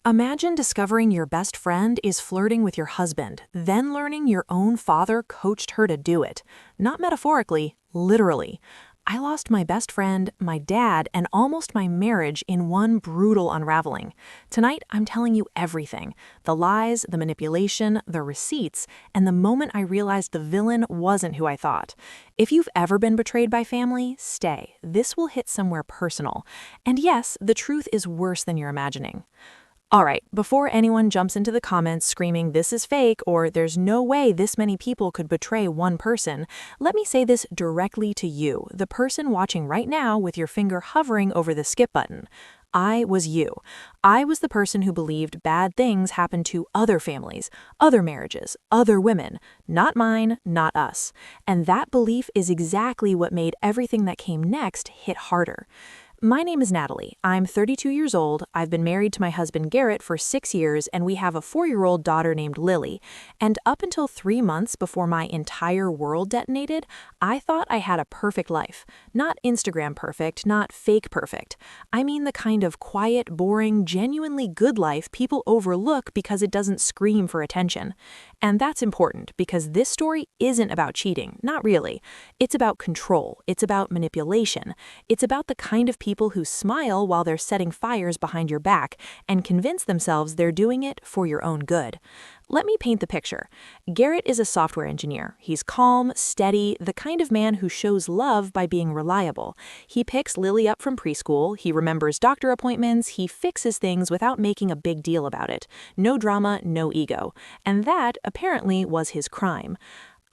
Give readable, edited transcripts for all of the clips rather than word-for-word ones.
Imagine discovering your best friend is flirting with your husband, then learning your own father coached her to do it. Not metaphorically, literally. I lost my best friend, my dad, and almost my marriage in one brutal unraveling. Tonight, I'm telling you everything: the lies, the manipulation, the receipts, and the moment I realized the villain wasn't who I thought. If you've ever been betrayed by family, stay. This will hit somewhere personal. And yes, the truth is worse than you're imagining. All right, before anyone jumps into the comments screaming this is fake or there's no way this many people could betray one person, let me say this directly to you, the person watching right now with your finger hovering over the skip button. I was you. I was the person who believed bad things happened to other families, other marriages, other women, not mine, not us. And that belief is exactly what made everything that came next hit harder. My name is Natalie. I'm 32 years old. I've been married to my husband Garrett for 6 years, and we have a 4-year-old daughter named Lily. And up until 3 months before my entire world detonated, I thought I had a perfect life. Not Instagram perfect, not fake perfect. I mean the kind of quiet, boring, genuinely good life people overlook because it doesn't scream for attention. And that's important because this story isn't about cheating, not really. It's about control. It's about manipulation. It's about the kind of people who smile while they're setting fires behind your back and convince themselves they're doing it for your own good. Let me paint the picture. Garrett is a software engineer. He's calm, steady, the kind of man who shows love by being reliable. He picks Lily up from preschool, he remembers doctor appointments, he fixes things without making a big deal about it. No drama, no ego. And that, apparently, was his crime.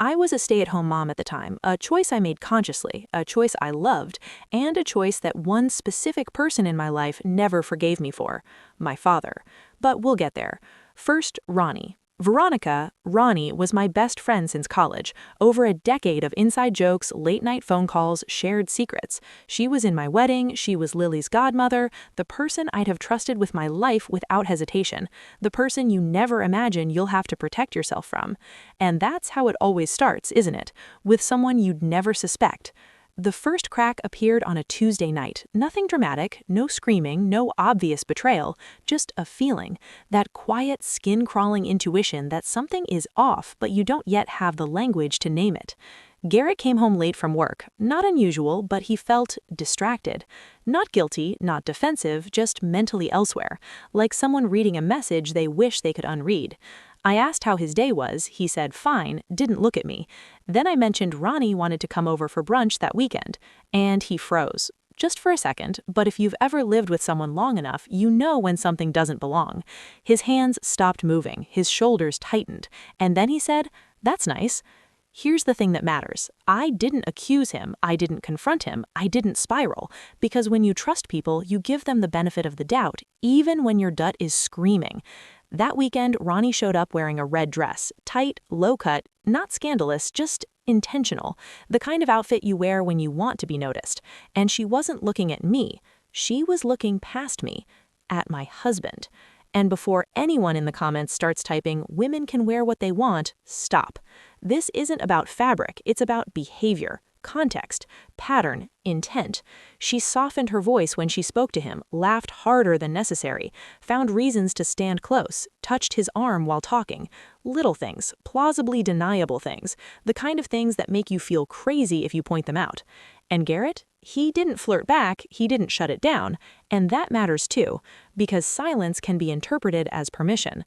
I was a stay-at-home mom at the time, a choice I made consciously, a choice I loved, and a choice that one specific person in my life never forgave me for: my father. But we'll get there. First, Ronnie. Veronica, Ronnie, was my best friend since college. Over a decade of inside jokes, late-night phone calls, shared secrets. She was in my wedding, she was Lily's godmother, the person I'd have trusted with my life without hesitation, the person you never imagine you'll have to protect yourself from. And that's how it always starts, isn't it? With someone you'd never suspect. The first crack appeared on a Tuesday night. Nothing dramatic, no screaming, no obvious betrayal, just a feeling, that quiet, skin-crawling intuition that something is off, but you don't yet have the language to name it. Garrett came home late from work. Not unusual, but he felt distracted. Not guilty, not defensive, just mentally elsewhere, like someone reading a message they wish they could unread. I asked how his day was. He said fine, didn't look at me. Then I mentioned Ronnie wanted to come over for brunch that weekend, and he froze. Just for a second, but if you've ever lived with someone long enough, you know when something doesn't belong. His hands stopped moving, his shoulders tightened, and then he said, "That's nice." Here's the thing that matters. I didn't accuse him, I didn't confront him, I didn't spiral, because when you trust people, you give them the benefit of the doubt, even when your gut is screaming. That weekend, Ronnie showed up wearing a red dress, tight, low-cut, not scandalous, just intentional, the kind of outfit you wear when you want to be noticed. And she wasn't looking at me, she was looking past me, at my husband. And before anyone in the comments starts typing, "Women can wear what they want," stop. This isn't about fabric, it's about behavior, context, pattern, intent. She softened her voice when she spoke to him, laughed harder than necessary, found reasons to stand close, touched his arm while talking. Little things, plausibly deniable things, the kind of things that make you feel crazy if you point them out. And Garrett? He didn't flirt back, he didn't shut it down, and that matters too, because silence can be interpreted as permission.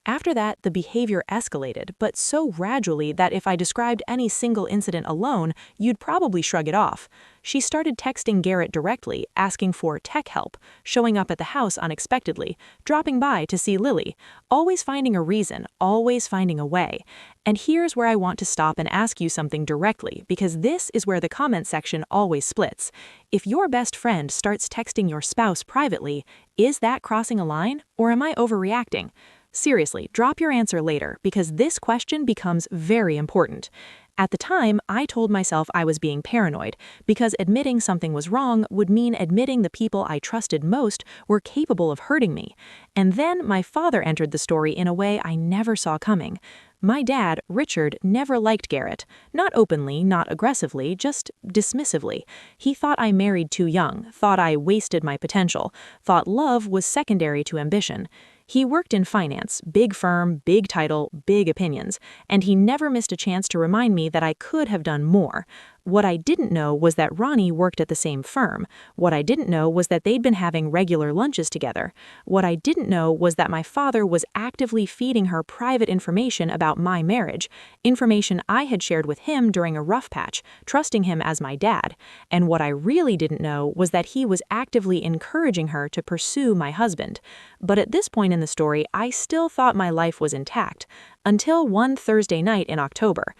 After that, the behavior escalated, but so gradually that if I described any single incident alone, you'd probably shrug it off. She started texting Garrett directly, asking for tech help, showing up at the house unexpectedly, dropping by to see Lily, always finding a reason, always finding a way. And here's where I want to stop and ask you something directly, because this is where the comment section always splits. If your best friend starts texting your spouse privately, is that crossing a line, or am I overreacting? Seriously, drop your answer later, because this question becomes very important. At the time, I told myself I was being paranoid, because admitting something was wrong would mean admitting the people I trusted most were capable of hurting me. And then my father entered the story in a way I never saw coming. My dad, Richard, never liked Garrett. Not openly, not aggressively, just dismissively. He thought I married too young, thought I wasted my potential, thought love was secondary to ambition. He worked in finance, big firm, big title, big opinions, and he never missed a chance to remind me that I could have done more. What I didn't know was that Ronnie worked at the same firm. What I didn't know was that they'd been having regular lunches together. What I didn't know was that my father was actively feeding her private information about my marriage, information I had shared with him during a rough patch, trusting him as my dad. And what I really didn't know was that he was actively encouraging her to pursue my husband. But at this point in the story, I still thought my life was intact, until one Thursday night in October.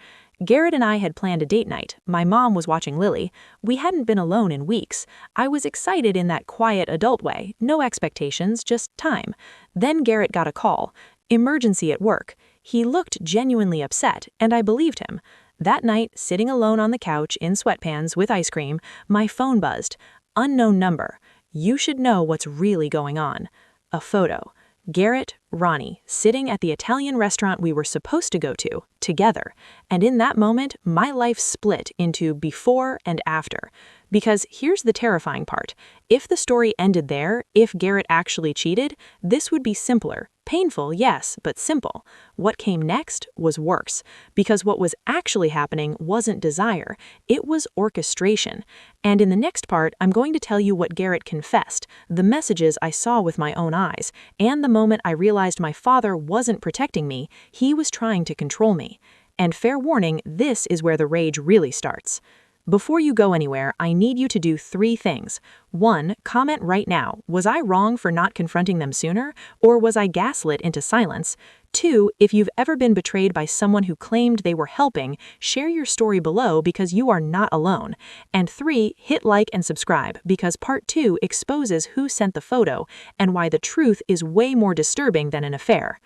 Garrett and I had planned a date night. My mom was watching Lily. We hadn't been alone in weeks. I was excited in that quiet adult way, no expectations, just time. Then Garrett got a call. Emergency at work. He looked genuinely upset, and I believed him. That night, sitting alone on the couch in sweatpants with ice cream, my phone buzzed. Unknown number. You should know what's really going on. A photo. Garrett, Ronnie, sitting at the Italian restaurant we were supposed to go to, together. And in that moment, my life split into before and after. Because here's the terrifying part. If the story ended there, if Garrett actually cheated, this would be simpler. Painful, yes, but simple. What came next was worse, because what was actually happening wasn't desire, it was orchestration. And in the next part, I'm going to tell you what Garrett confessed, the messages I saw with my own eyes, and the moment I realized my father wasn't protecting me, he was trying to control me. And fair warning, this is where the rage really starts. Before you go anywhere, I need you to do 3 things. 1, comment right now. Was I wrong for not confronting them sooner, or was I gaslit into silence? 2, if you've ever been betrayed by someone who claimed they were helping, share your story below because you are not alone. And 3, hit like and subscribe because part 2 exposes who sent the photo and why the truth is way more disturbing than an affair.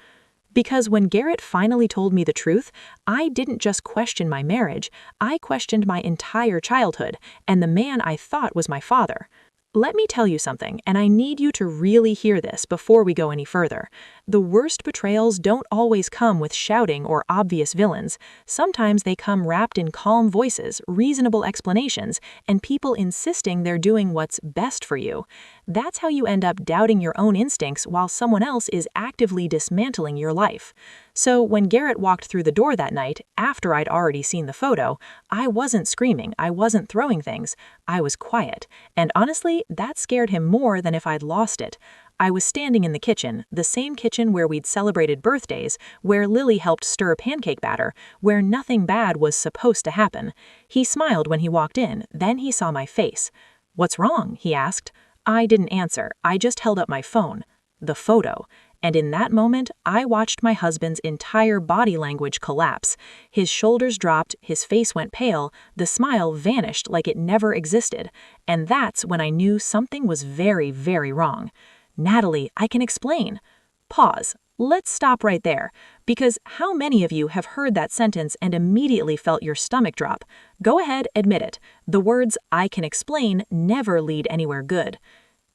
Because when Garrett finally told me the truth, I didn't just question my marriage, I questioned my entire childhood and the man I thought was my father. Let me tell you something, and I need you to really hear this before we go any further. The worst betrayals don't always come with shouting or obvious villains. Sometimes they come wrapped in calm voices, reasonable explanations, and people insisting they're doing what's best for you. That's how you end up doubting your own instincts while someone else is actively dismantling your life. So when Garrett walked through the door that night, after I'd already seen the photo, I wasn't screaming, I wasn't throwing things, I was quiet. And honestly, that scared him more than if I'd lost it. I was standing in the kitchen, the same kitchen where we'd celebrated birthdays, where Lily helped stir pancake batter, where nothing bad was supposed to happen. He smiled when he walked in, then he saw my face. "What's wrong?" he asked. I didn't answer, I just held up my phone. The photo. And in that moment, I watched my husband's entire body language collapse. His shoulders dropped, his face went pale, the smile vanished like it never existed. And that's when I knew something was very, very wrong. "Natalie, I can explain." Pause. Let's stop right there, because how many of you have heard that sentence and immediately felt your stomach drop? Go ahead, admit it. The words, "I can explain," never lead anywhere good.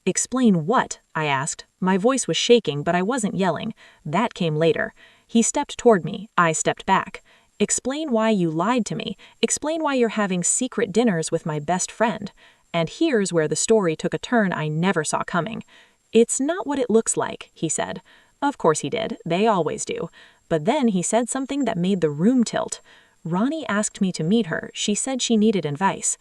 "Explain what?" I asked. My voice was shaking, but I wasn't yelling. That came later. He stepped toward me. I stepped back. "Explain why you lied to me. Explain why you're having secret dinners with my best friend." And here's where the story took a turn I never saw coming. "It's not what it looks like," he said. Of course he did. They always do. But then he said something that made the room tilt. "Ronnie asked me to meet her. She said she needed advice."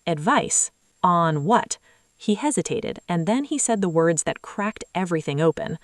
Advice? On what? He hesitated, and then he said the words that cracked everything open.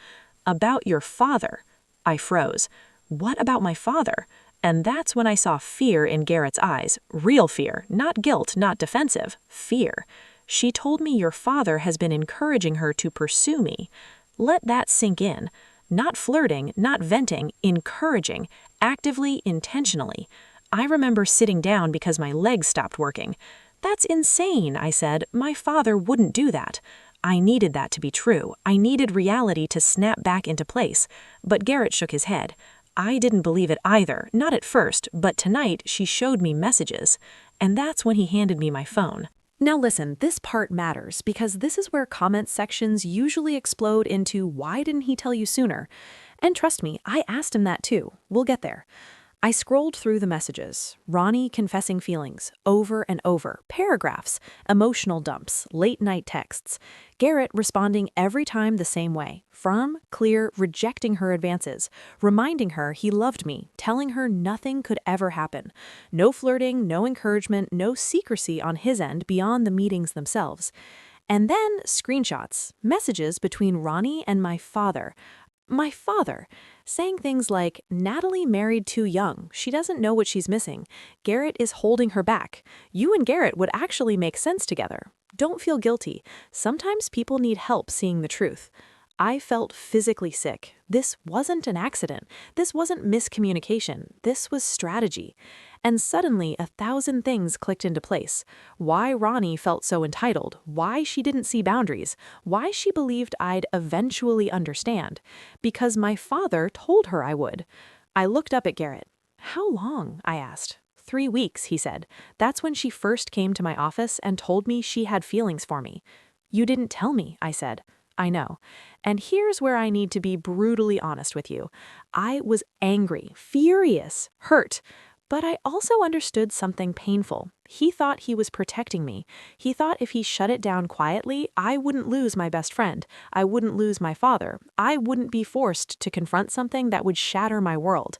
"About your father." I froze. What about my father? And that's when I saw fear in Garrett's eyes. Real fear, not guilt, not defensive. Fear. "She told me your father has been encouraging her to pursue me." Let that sink in. Not flirting, not venting, encouraging, actively, intentionally. I remember sitting down because my legs stopped working. "That's insane," I said. "My father wouldn't do that." I needed that to be true. I needed reality to snap back into place. But Garrett shook his head. I didn't believe it either, not at first, but tonight she showed me messages. And that's when he handed me my phone. Now listen, this part matters because this is where comment sections usually explode into "why didn't he tell you sooner?" And trust me, I asked him that too. We'll get there. I scrolled through the messages, Ronnie confessing feelings, over and over, paragraphs, emotional dumps, late-night texts. Garrett responding every time the same way, firm, clear, rejecting her advances, reminding her he loved me, telling her nothing could ever happen. No flirting, no encouragement, no secrecy on his end beyond the meetings themselves. And then screenshots, messages between Ronnie and my father. My father, saying things like, Natalie married too young. She doesn't know what she's missing. Garrett is holding her back. You and Garrett would actually make sense together. Don't feel guilty. Sometimes people need help seeing the truth. I felt physically sick. This wasn't an accident. This wasn't miscommunication. This was strategy. And suddenly, 1,000 things clicked into place. Why Ronnie felt so entitled, why she didn't see boundaries, why she believed I'd eventually understand. Because my father told her I would. I looked up at Garrett. How long? I asked. 3 weeks, he said. That's when she first came to my office and told me she had feelings for me. You didn't tell me, I said. I know. And here's where I need to be brutally honest with you. I was angry, furious, hurt. But I also understood something painful. He thought he was protecting me. He thought if he shut it down quietly, I wouldn't lose my best friend. I wouldn't lose my father. I wouldn't be forced to confront something that would shatter my world.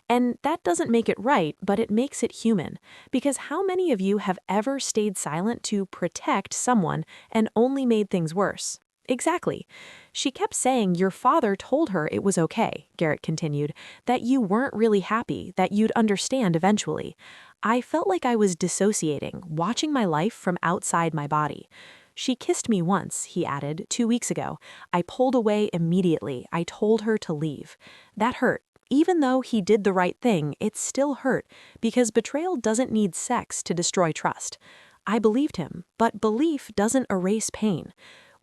And that doesn't make it right, but it makes it human. Because how many of you have ever stayed silent to protect someone and only made things worse? Exactly. She kept saying your father told her it was okay, Garrett continued, that you weren't really happy, that you'd understand eventually. I felt like I was dissociating, watching my life from outside my body. She kissed me once, he added, 2 weeks ago. I pulled away immediately. I told her to leave. That hurt. Even though he did the right thing, it still hurt, because betrayal doesn't need sex to destroy trust. I believed him, but belief doesn't erase pain.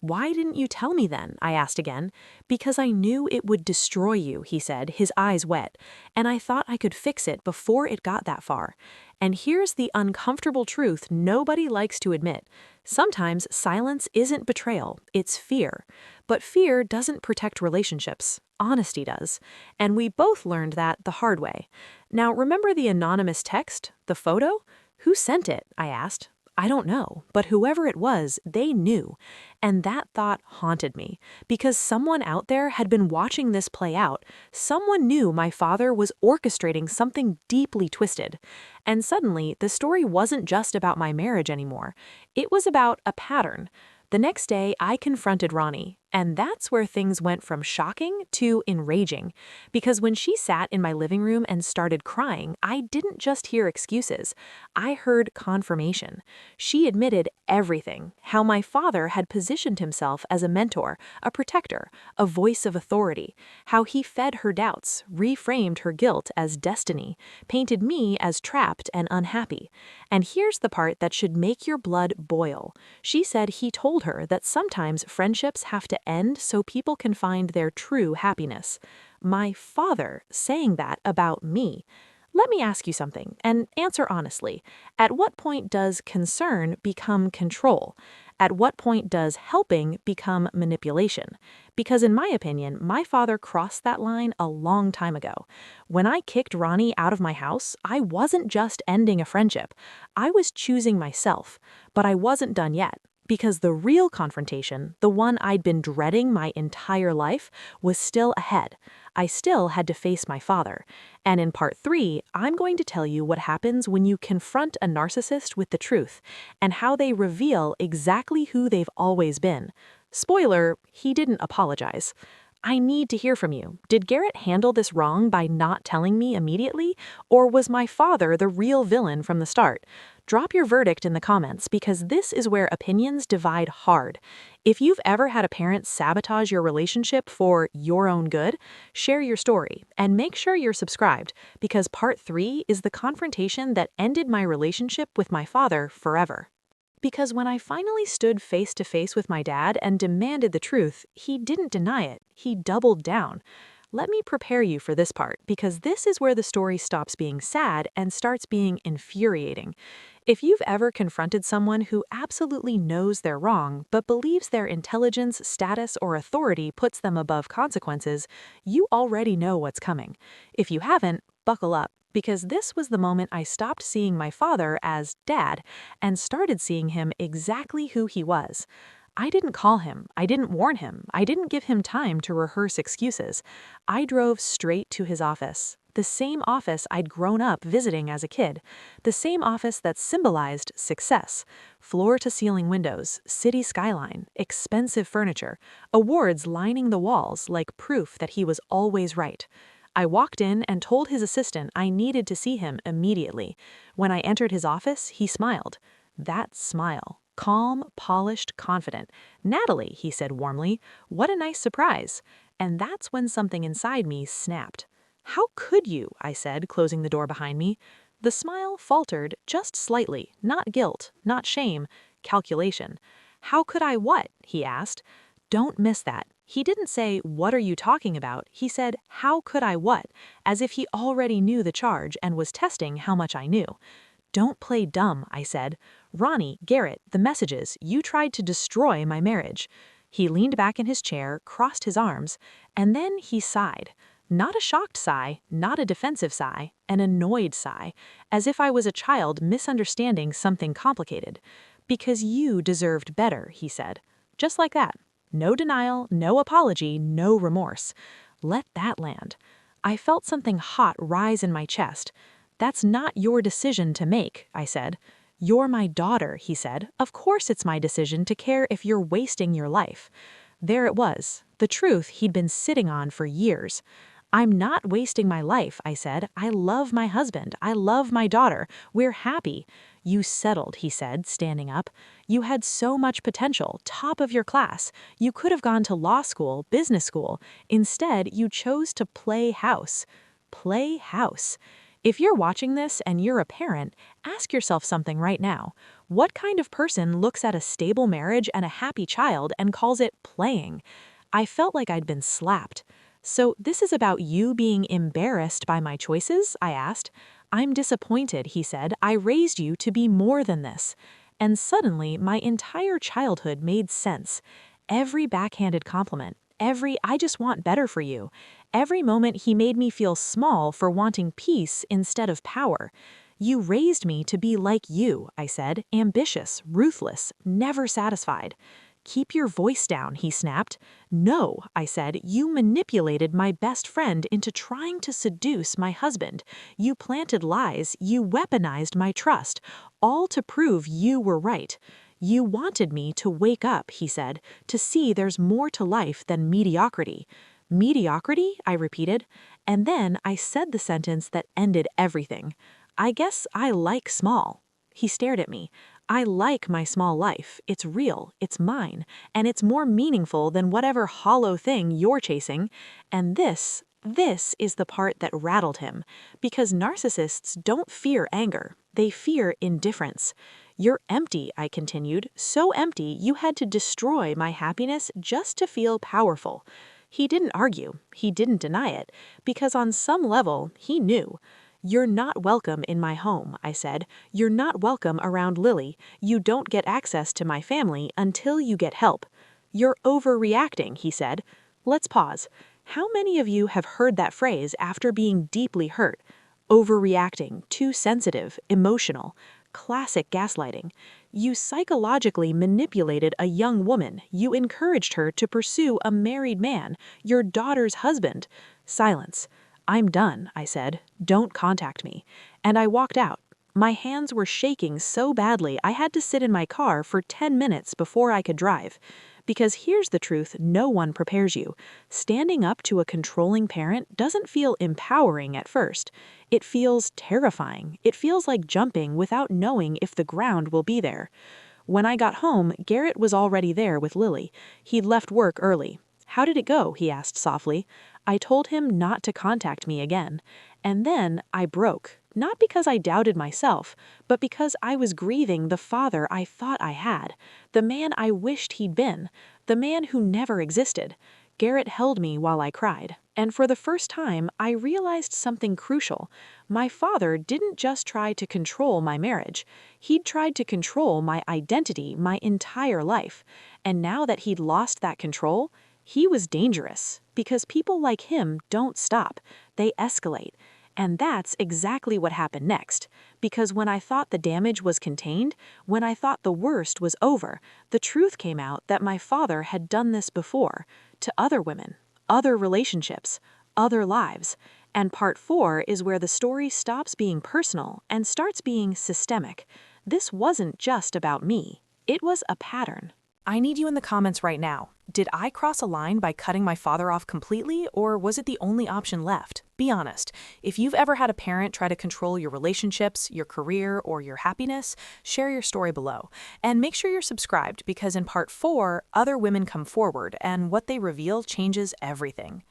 Why didn't you tell me then? I asked again. Because I knew it would destroy you, he said, his eyes wet, and I thought I could fix it before it got that far. And here's the uncomfortable truth nobody likes to admit. Sometimes silence isn't betrayal, it's fear. But fear doesn't protect relationships. Honesty does. And we both learned that the hard way. Now, remember the anonymous text? The photo? Who sent it? I asked. I don't know, but whoever it was, they knew. And that thought haunted me, because someone out there had been watching this play out. Someone knew my father was orchestrating something deeply twisted. And suddenly, the story wasn't just about my marriage anymore. It was about a pattern. The next day, I confronted Ronnie, and that's where things went from shocking to enraging. Because when she sat in my living room and started crying, I didn't just hear excuses. I heard confirmation. She admitted everything, how my father had positioned himself as a mentor, a protector, a voice of authority, how he fed her doubts, reframed her guilt as destiny, painted me as trapped and unhappy. And here's the part that should make your blood boil. She said he told her that sometimes friendships have to end so people can find their true happiness. My father saying that about me. Let me ask you something, and answer honestly. At what point does concern become control? At what point does helping become manipulation? Because in my opinion, my father crossed that line a long time ago. When I kicked Ronnie out of my house, I wasn't just ending a friendship. I was choosing myself. But I wasn't done yet. Because the real confrontation, the one I'd been dreading my entire life, was still ahead. I still had to face my father. And in part 3, I'm going to tell you what happens when you confront a narcissist with the truth, and how they reveal exactly who they've always been. Spoiler, he didn't apologize. I need to hear from you. Did Garrett handle this wrong by not telling me immediately? Or was my father the real villain from the start? Drop your verdict in the comments, because this is where opinions divide hard. If you've ever had a parent sabotage your relationship for your own good, share your story and make sure you're subscribed, because part 3 is the confrontation that ended my relationship with my father forever. Because when I finally stood face to face with my dad and demanded the truth, he didn't deny it, he doubled down. Let me prepare you for this part, because this is where the story stops being sad and starts being infuriating. If you've ever confronted someone who absolutely knows they're wrong, but believes their intelligence, status, or authority puts them above consequences, you already know what's coming. If you haven't, buckle up, because this was the moment I stopped seeing my father as dad and started seeing him exactly who he was. I didn't call him, I didn't warn him, I didn't give him time to rehearse excuses. I drove straight to his office. The same office I'd grown up visiting as a kid. The same office that symbolized success. Floor-to-ceiling windows, city skyline, expensive furniture, awards lining the walls like proof that he was always right. I walked in and told his assistant I needed to see him immediately. When I entered his office, he smiled. That smile. Calm, polished, confident. "Natalie," he said warmly, "what a nice surprise." And that's when something inside me snapped. "How could you?" I said, closing the door behind me. The smile faltered just slightly, not guilt, not shame, calculation. "How could I what?" he asked. Don't miss that. He didn't say, "What are you talking about?" He said, "How could I what?" as if he already knew the charge and was testing how much I knew. "Don't play dumb," I said. "Ronnie, Garrett, the messages, you tried to destroy my marriage." He leaned back in his chair, crossed his arms, and then he sighed. Not a shocked sigh, not a defensive sigh, an annoyed sigh, as if I was a child misunderstanding something complicated. "Because you deserved better," he said. Just like that. No denial, no apology, no remorse. Let that land. I felt something hot rise in my chest. "That's not your decision to make," I said. "You're my daughter," he said. "Of course it's my decision to care if you're wasting your life." There it was, the truth he'd been sitting on for years. "I'm not wasting my life," I said. "I love my husband. I love my daughter. We're happy." "You settled," he said, standing up. "You had so much potential, top of your class. You could have gone to law school, business school. Instead, you chose to play house." Play house. If you're watching this and you're a parent, ask yourself something right now. What kind of person looks at a stable marriage and a happy child and calls it playing? I felt like I'd been slapped. "So this is about you being embarrassed by my choices?" I asked. "I'm disappointed," he said. "I raised you to be more than this." And suddenly, my entire childhood made sense. Every backhanded compliment, every "I just want better for you," every moment he made me feel small for wanting peace instead of power. "You raised me to be like you," I said, "ambitious, ruthless, never satisfied." "Keep your voice down," he snapped. "No," I said, "you manipulated my best friend into trying to seduce my husband. You planted lies, you weaponized my trust, all to prove you were right. You wanted me to wake up," he said, "to see there's more to life than mediocrity." "Mediocrity?" I repeated. And then I said the sentence that ended everything. "I guess I like small." He stared at me. "I like my small life. It's real, it's mine, and it's more meaningful than whatever hollow thing you're chasing." And this is the part that rattled him, because narcissists don't fear anger, they fear indifference. "You're empty," I continued, "so empty you had to destroy my happiness just to feel powerful." He didn't argue, he didn't deny it, because on some level, he knew. "You're not welcome in my home," I said. "You're not welcome around Lily. You don't get access to my family until you get help." "You're overreacting," he said. Let's pause. How many of you have heard that phrase after being deeply hurt? Overreacting, too sensitive, emotional. Classic gaslighting. You psychologically manipulated a young woman. You encouraged her to pursue a married man, your daughter's husband. Silence. "I'm done," I said. "Don't contact me." And I walked out. My hands were shaking so badly I had to sit in my car for 10 minutes before I could drive. Because here's the truth no one prepares you. Standing up to a controlling parent doesn't feel empowering at first. It feels terrifying. It feels like jumping without knowing if the ground will be there. When I got home, Garrett was already there with Lily. He'd left work early. "How did it go?" he asked softly. I told him not to contact me again. And then I broke. Not because I doubted myself, but because I was grieving the father I thought I had, the man I wished he'd been, the man who never existed. Garrett held me while I cried, and for the first time I realized something crucial. My father didn't just try to control my marriage. He'd tried to control my identity my entire life. And now that he'd lost that control, he was dangerous, because people like him don't stop. They escalate. And that's exactly what happened next. Because when I thought the damage was contained, when I thought the worst was over, the truth came out that my father had done this before, to other women, other relationships, other lives. And part 4 is where the story stops being personal and starts being systemic. This wasn't just about me. It was a pattern. I need you in the comments right now. Did I cross a line by cutting my father off completely, or was it the only option left? Be honest. If you've ever had a parent try to control your relationships, your career, or your happiness, share your story below. And make sure you're subscribed because in part 4, other women come forward and what they reveal changes everything.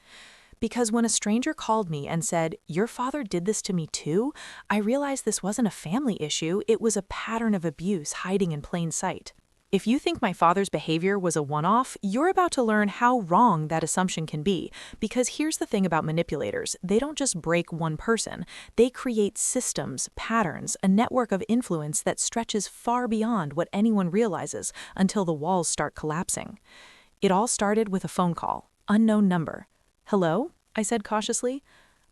Because when a stranger called me and said, "Your father did this to me too," I realized this wasn't a family issue, it was a pattern of abuse hiding in plain sight. If you think my father's behavior was a one-off, you're about to learn how wrong that assumption can be. Because here's the thing about manipulators, they don't just break one person. They create systems, patterns, a network of influence that stretches far beyond what anyone realizes until the walls start collapsing. It all started with a phone call, unknown number. "Hello?" I said cautiously.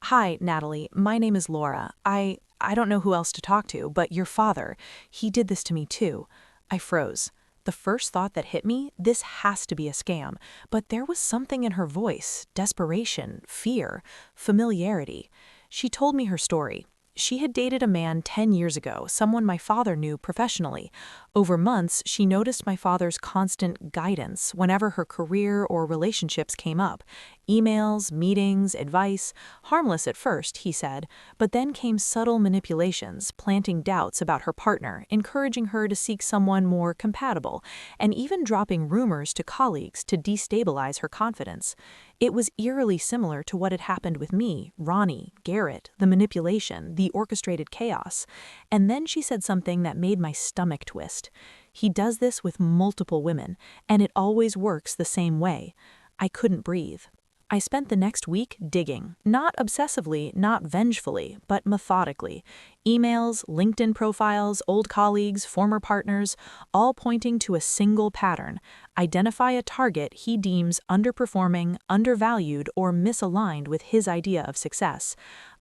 "Hi, Natalie. My name is Laura. I don't know who else to talk to, but your father, he did this to me too." I froze. The first thought that hit me, this has to be a scam, but there was something in her voice, desperation, fear, familiarity. She told me her story. She had dated a man 10 years ago, someone my father knew professionally. Over months, she noticed my father's constant guidance whenever her career or relationships came up. Emails, meetings, advice, harmless at first, he said, but then came subtle manipulations, planting doubts about her partner, encouraging her to seek someone more compatible, and even dropping rumors to colleagues to destabilize her confidence. It was eerily similar to what had happened with me, Ronnie, Garrett, the manipulation, the orchestrated chaos. And then she said something that made my stomach twist. "He does this with multiple women, and it always works the same way." I couldn't breathe. I spent the next week digging, not obsessively, not vengefully, but methodically. Emails, LinkedIn profiles, old colleagues, former partners, all pointing to a single pattern. Identify a target he deems underperforming, undervalued, or misaligned with his idea of success.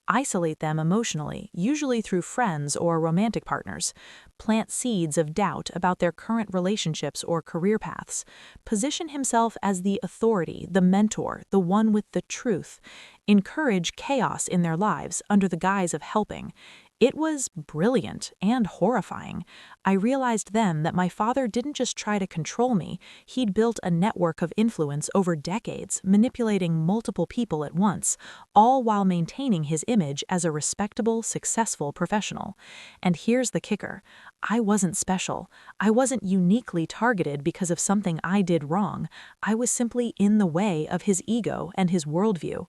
Isolate them emotionally, usually through friends or romantic partners. Plant seeds of doubt about their current relationships or career paths. Position himself as the authority, the mentor, the one with the truth. Encourage chaos in their lives under the guise of helping. It was brilliant and horrifying. I realized then that my father didn't just try to control me, he'd built a network of influence over decades, manipulating multiple people at once, all while maintaining his image as a respectable, successful professional. And here's the kicker. I wasn't special. I wasn't uniquely targeted because of something I did wrong. I was simply in the way of his ego and his worldview.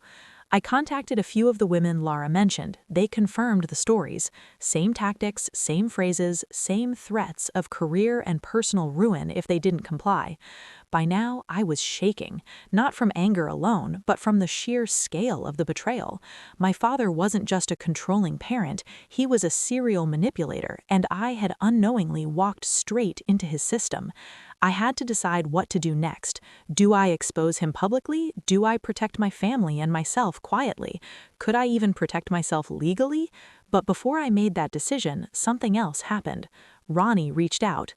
I contacted a few of the women Laura mentioned. They confirmed the stories. Same tactics, same phrases, same threats of career and personal ruin if they didn't comply. By now, I was shaking, not from anger alone, but from the sheer scale of the betrayal. My father wasn't just a controlling parent, he was a serial manipulator, and I had unknowingly walked straight into his system. I had to decide what to do next. Do I expose him publicly? Do I protect my family and myself quietly? Could I even protect myself legally? But before I made that decision, something else happened. Ronnie reached out.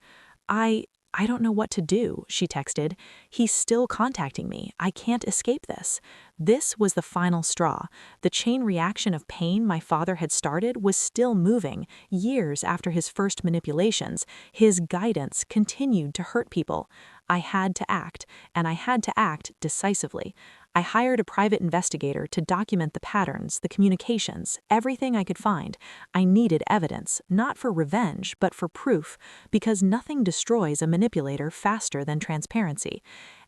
I don't know what to do," she texted. "He's still contacting me. I can't escape this." This was the final straw. The chain reaction of pain my father had started was still moving. Years after his first manipulations, his guidance continued to hurt people. I had to act, and I had to act decisively. I hired a private investigator to document the patterns, the communications, everything I could find. I needed evidence, not for revenge, but for proof, because nothing destroys a manipulator faster than transparency.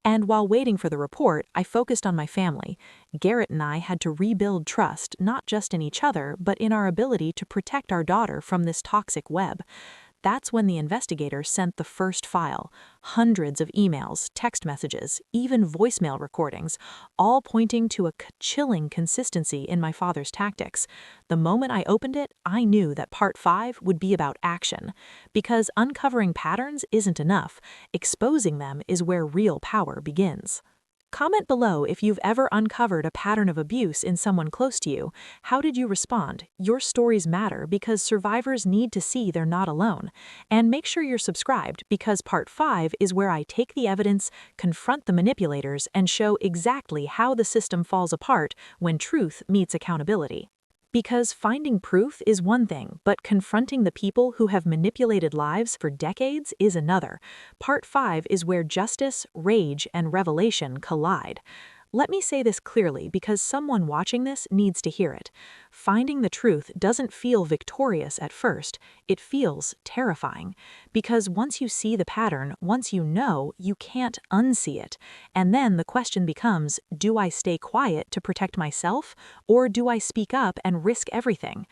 And while waiting for the report, I focused on my family. Garrett and I had to rebuild trust, not just in each other, but in our ability to protect our daughter from this toxic web. That's when the investigator sent the first file. Hundreds of emails, text messages, even voicemail recordings, all pointing to a chilling consistency in my father's tactics. The moment I opened it, I knew that part 5 would be about action. Because uncovering patterns isn't enough. Exposing them is where real power begins. Comment below if you've ever uncovered a pattern of abuse in someone close to you. How did you respond? Your stories matter because survivors need to see they're not alone. And make sure you're subscribed because part 5 is where I take the evidence, confront the manipulators, and show exactly how the system falls apart when truth meets accountability. Because finding proof is one thing, but confronting the people who have manipulated lives for decades is another. Part 5 is where justice, rage, and revelation collide. Let me say this clearly because someone watching this needs to hear it. Finding the truth doesn't feel victorious at first, it feels terrifying. Because once you see the pattern, once you know, you can't unsee it. And then the question becomes, do I stay quiet to protect myself, or do I speak up and risk everything?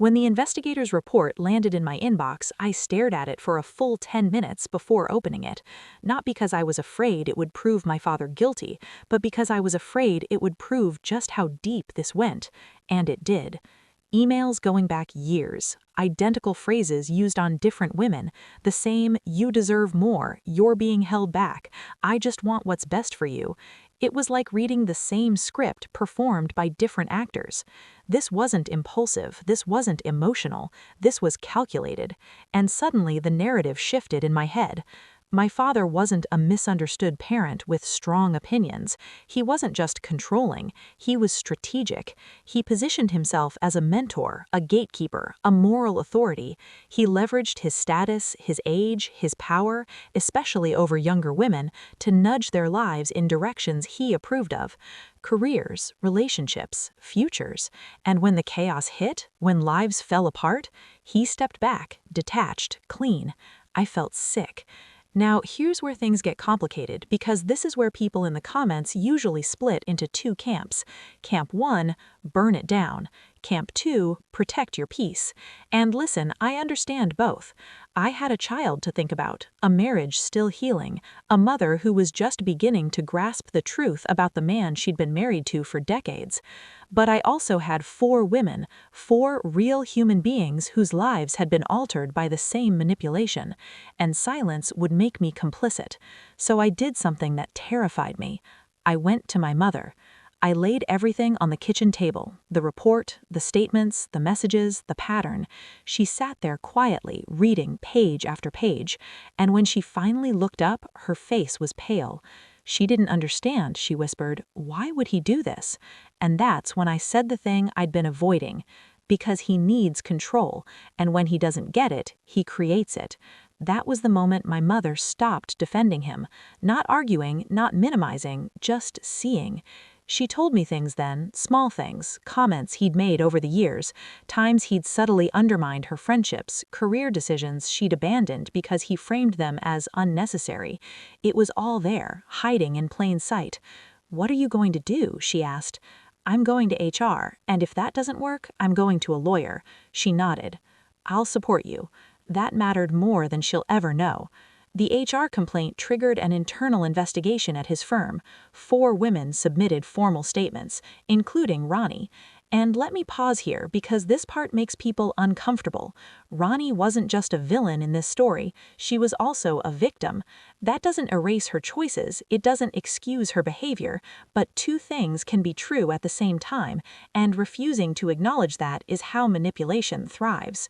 When the investigator's report landed in my inbox, I stared at it for a full 10 minutes before opening it. Not because I was afraid it would prove my father guilty, but because I was afraid it would prove just how deep this went. And it did. Emails going back years, identical phrases used on different women, the same "you deserve more, you're being held back, I just want what's best for you." It was like reading the same script performed by different actors. This wasn't impulsive, this wasn't emotional, this was calculated. And suddenly the narrative shifted in my head. My father wasn't a misunderstood parent with strong opinions. He wasn't just controlling, he was strategic. He positioned himself as a mentor, a gatekeeper, a moral authority. He leveraged his status, his age, his power, especially over younger women, to nudge their lives in directions he approved of. Careers, relationships, futures. And when the chaos hit, when lives fell apart, he stepped back, detached, clean. I felt sick. Now, here's where things get complicated because this is where people in the comments usually split into two camps. Camp 1, burn it down. Camp 2, protect your peace. And listen, I understand both. I had a child to think about, a marriage still healing, a mother who was just beginning to grasp the truth about the man she'd been married to for decades. But I also had 4 women, 4 real human beings whose lives had been altered by the same manipulation, and silence would make me complicit. So I did something that terrified me. I went to my mother. I laid everything on the kitchen table, the report, the statements, the messages, the pattern. She sat there quietly, reading page after page, and when she finally looked up, her face was pale. She didn't understand, she whispered. Why would he do this? And that's when I said the thing I'd been avoiding. Because he needs control, and when he doesn't get it, he creates it. That was the moment my mother stopped defending him, not arguing, not minimizing, just seeing. She told me things then, small things, comments he'd made over the years, times he'd subtly undermined her friendships, career decisions she'd abandoned because he framed them as unnecessary. It was all there, hiding in plain sight. "What are you going to do?" she asked. "I'm going to HR, and if that doesn't work, I'm going to a lawyer." She nodded. "I'll support you." That mattered more than she'll ever know. The HR complaint triggered an internal investigation at his firm. 4 women submitted formal statements, including Ronnie. And let me pause here because this part makes people uncomfortable. Ronnie wasn't just a villain in this story, she was also a victim. That doesn't erase her choices, it doesn't excuse her behavior, but 2 things can be true at the same time, and refusing to acknowledge that is how manipulation thrives.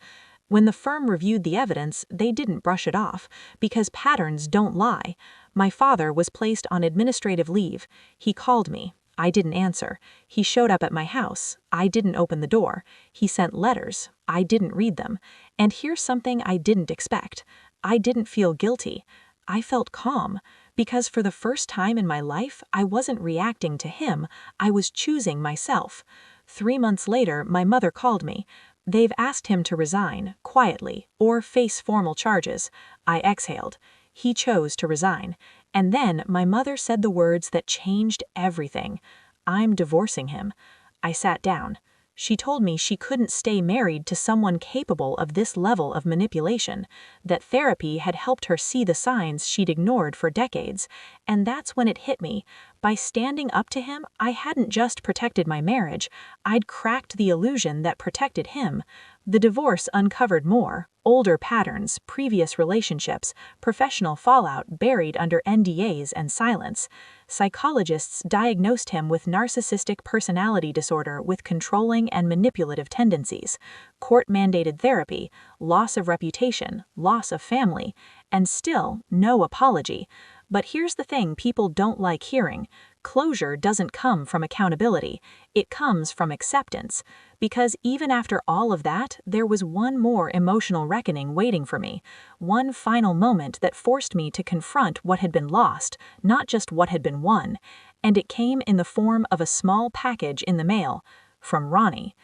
When the firm reviewed the evidence, they didn't brush it off, because patterns don't lie. My father was placed on administrative leave. He called me. I didn't answer. He showed up at my house. I didn't open the door. He sent letters. I didn't read them. And here's something I didn't expect. I didn't feel guilty. I felt calm, because for the first time in my life, I wasn't reacting to him, I was choosing myself. 3 months later, my mother called me. They've asked him to resign, quietly, or face formal charges. I exhaled. He chose to resign. And then my mother said the words that changed everything. "I'm divorcing him." I sat down. She told me she couldn't stay married to someone capable of this level of manipulation, that therapy had helped her see the signs she'd ignored for decades. And that's when it hit me. By standing up to him, I hadn't just protected my marriage, I'd cracked the illusion that protected him. The divorce uncovered more: older patterns, previous relationships, professional fallout buried under NDAs and silence. Psychologists diagnosed him with narcissistic personality disorder with controlling and manipulative tendencies. Court-mandated therapy, loss of reputation, loss of family, and still no apology. But here's the thing people don't like hearing: closure doesn't come from accountability, it comes from acceptance. Because even after all of that, there was one more emotional reckoning waiting for me, one final moment that forced me to confront what had been lost, not just what had been won. And it came in the form of a small package in the mail from Ronnie.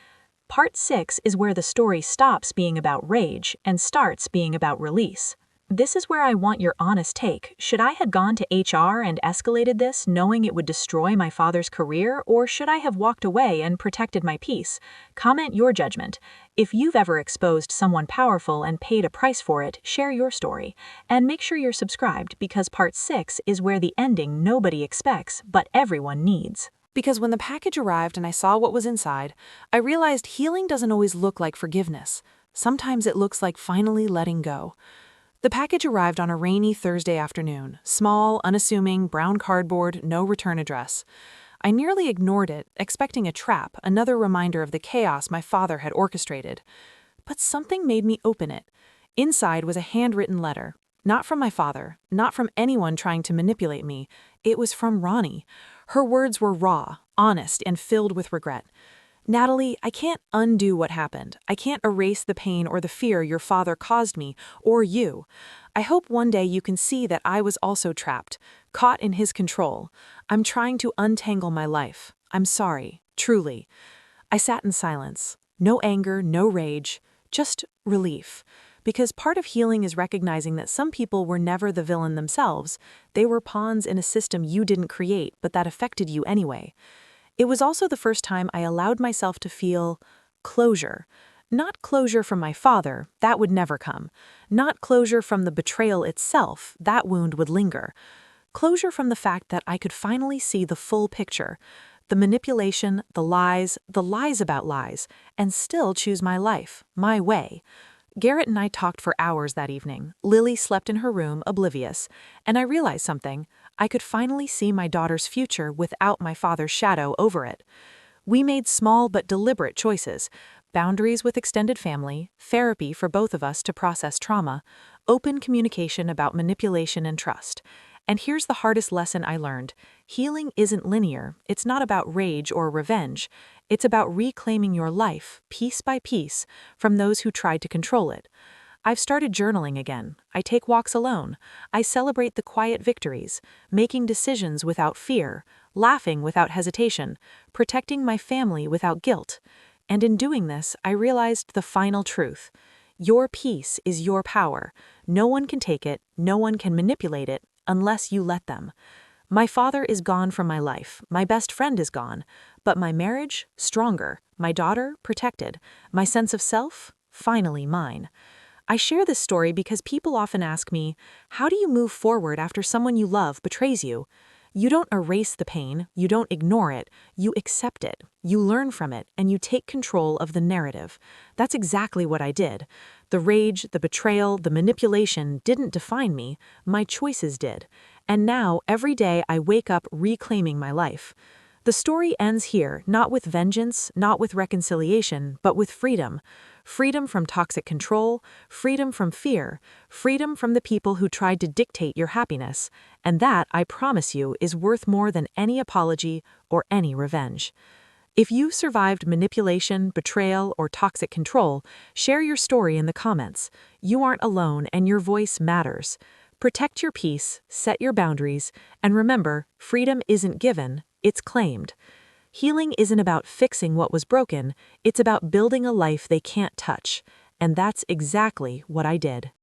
Part 6 is where the story stops being about rage and starts being about release. This is where I want your honest take. Should I have gone to HR and escalated this, knowing it would destroy my father's career, or should I have walked away and protected my peace? Comment your judgment. If you've ever exposed someone powerful and paid a price for it, share your story. And make sure you're subscribed, because part 6 is where the ending nobody expects, but everyone needs. Because when the package arrived and I saw what was inside, I realized healing doesn't always look like forgiveness. Sometimes it looks like finally letting go. The package arrived on a rainy Thursday afternoon, small, unassuming, brown cardboard, no return address. I nearly ignored it, expecting a trap, another reminder of the chaos my father had orchestrated. But something made me open it. Inside was a handwritten letter. Not from my father, not from anyone trying to manipulate me. It was from Ronnie. Her words were raw, honest, and filled with regret. "Natalie, I can't undo what happened. I can't erase the pain or the fear your father caused me, or you. I hope one day you can see that I was also trapped, caught in his control. I'm trying to untangle my life. I'm sorry, truly." I sat in silence. No anger, no rage, just relief. Because part of healing is recognizing that some people were never the villain themselves. They were pawns in a system you didn't create, but that affected you anyway. It was also the first time I allowed myself to feel closure. Not closure from my father, that would never come. Not closure from the betrayal itself, that wound would linger. Closure from the fact that I could finally see the full picture. The manipulation, the lies about lies, and still choose my life, my way. Garrett and I talked for hours that evening. Lily slept in her room, oblivious, and I realized something. I could finally see my daughter's future without my father's shadow over it. We made small but deliberate choices: boundaries with extended family, therapy for both of us to process trauma, open communication about manipulation and trust. And here's the hardest lesson I learned. Healing isn't linear. It's not about rage or revenge. It's about reclaiming your life, piece by piece, from those who tried to control it. I've started journaling again. I take walks alone. I celebrate the quiet victories, making decisions without fear, laughing without hesitation, protecting my family without guilt. And in doing this, I realized the final truth. Your peace is your power. No one can take it, no one can manipulate it, unless you let them. My father is gone from my life, my best friend is gone, but my marriage, stronger, my daughter, protected, my sense of self, finally mine. I share this story because people often ask me, how do you move forward after someone you love betrays you? You don't erase the pain, you don't ignore it, you accept it, you learn from it, and you take control of the narrative. That's exactly what I did. The rage, the betrayal, the manipulation didn't define me, my choices did. And now, every day I wake up reclaiming my life. The story ends here, not with vengeance, not with reconciliation, but with freedom. Freedom from toxic control, freedom from fear, freedom from the people who tried to dictate your happiness. And that, I promise you, is worth more than any apology or any revenge. If you survived manipulation, betrayal, or toxic control, share your story in the comments. You aren't alone, and your voice matters. Protect your peace, set your boundaries, and remember, freedom isn't given, it's claimed. Healing isn't about fixing what was broken, it's about building a life they can't touch. And that's exactly what I did.